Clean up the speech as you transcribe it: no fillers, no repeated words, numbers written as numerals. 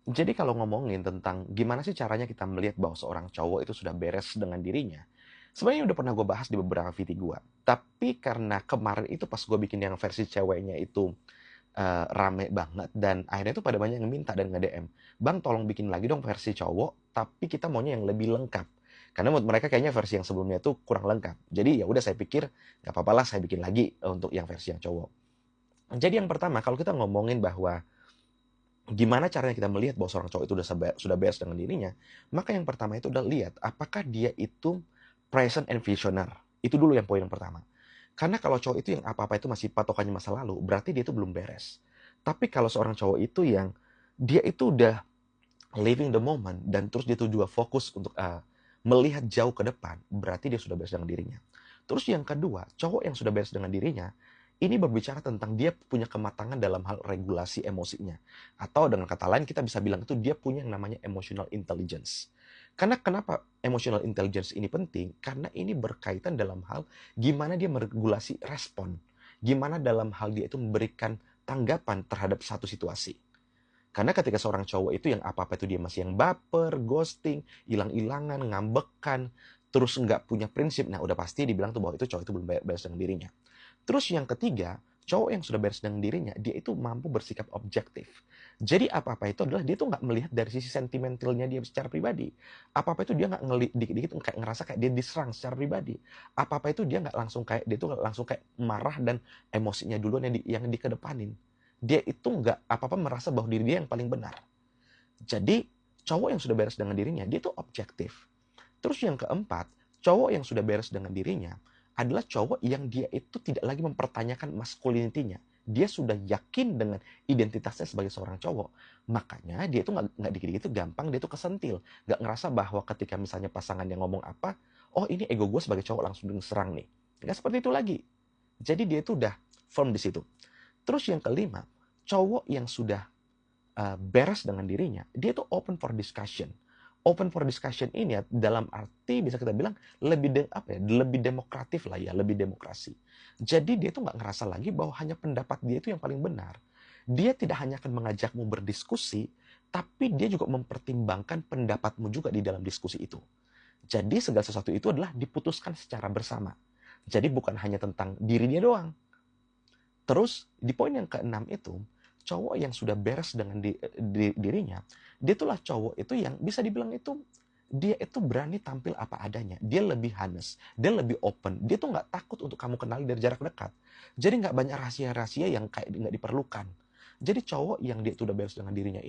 Jadi kalau ngomongin tentang gimana sih caranya kita melihat bahwa seorang cowok itu sudah beres dengan dirinya, sebenarnya udah pernah gue bahas di beberapa video gue. Tapi karena kemarin itu pas gue bikin yang versi ceweknya itu rame banget dan akhirnya tuh pada banyak yang minta dan nge-DM, "Bang tolong bikin lagi dong versi cowok, tapi kita maunya yang lebih lengkap." Karena menurut mereka kayaknya versi yang sebelumnya tuh kurang lengkap. Jadi ya udah saya pikir nggak apa-apa lah saya bikin lagi untuk yang versi yang cowok. Jadi yang pertama kalau kita ngomongin bahwa gimana caranya kita melihat bahwa seorang cowok itu sudah beres dengan dirinya, maka yang pertama itu adalah lihat apakah dia itu present and visioner. Itu dulu yang poin yang pertama. Karena kalau cowok itu yang apa-apa itu masih patokannya masa lalu, berarti dia itu belum beres. Tapi kalau seorang cowok itu yang dia itu udah living the moment dan terus dia tuh juga fokus untuk melihat jauh ke depan, berarti dia sudah beres dengan dirinya. Terus yang kedua, cowok yang sudah beres dengan dirinya, ini berbicara tentang dia punya kematangan dalam hal regulasi emosinya. Atau dengan kata lain kita bisa bilang itu dia punya yang namanya emotional intelligence. Karena kenapa emotional intelligence ini penting? Karena ini berkaitan dalam hal gimana dia meregulasi respon. Gimana dalam hal dia itu memberikan tanggapan terhadap satu situasi. Karena ketika seorang cowok itu yang apa-apa itu dia masih yang baper, ghosting, hilang-hilangan, ngambekan, terus nggak punya prinsip, nah udah pasti dibilang tuh bahwa itu cowok itu belum beres dengan dirinya. Terus yang ketiga, cowok yang sudah beres dengan dirinya, dia itu mampu bersikap objektif. Jadi apa-apa itu adalah dia tuh nggak melihat dari sisi sentimentalnya dia secara pribadi. Apa-apa itu dia nggak ngeli dikit-dikit kayak ngerasa kayak dia diserang secara pribadi. Apa-apa itu dia nggak langsung kayak dia tuh nggak langsung kayak marah dan emosinya duluan yang dikedepanin. Dia itu nggak apa-apa merasa bahwa diri dia yang paling benar. Jadi cowok yang sudah beres dengan dirinya, dia itu objektif. Terus yang keempat, cowok yang sudah beres dengan dirinya adalah cowok yang dia itu tidak lagi mempertanyakan masculinity-nya. Dia sudah yakin dengan identitasnya sebagai seorang cowok. Makanya dia itu nggak dikit-dikit itu gampang, dia itu kesentil. Nggak ngerasa bahwa ketika misalnya pasangan yang ngomong apa, oh ini ego gue sebagai cowok langsung diserang nih. Nggak seperti itu lagi. Jadi dia itu udah firm di situ. Terus yang kelima, cowok yang sudah beres dengan dirinya, dia tuh open for discussion. Open for discussion ini ya, dalam arti bisa kita bilang lebih demokratif lah ya, lebih demokrasi. Jadi dia tuh nggak ngerasa lagi bahwa hanya pendapat dia itu yang paling benar. Dia tidak hanya akan mengajakmu berdiskusi, tapi dia juga mempertimbangkan pendapatmu juga di dalam diskusi itu. Jadi segala sesuatu itu adalah diputuskan secara bersama. Jadi bukan hanya tentang diri dia doang. Terus di poin yang keenam itu, cowok yang sudah beres dengan dirinya, dia itulah cowok itu yang bisa dibilang itu dia itu berani tampil apa adanya. Dia lebih honest, dia lebih open. Dia tuh nggak takut untuk kamu kenali dari jarak dekat. Jadi nggak banyak rahasia-rahasia yang kayak nggak diperlukan. Jadi cowok yang dia itu udah beres dengan dirinya ini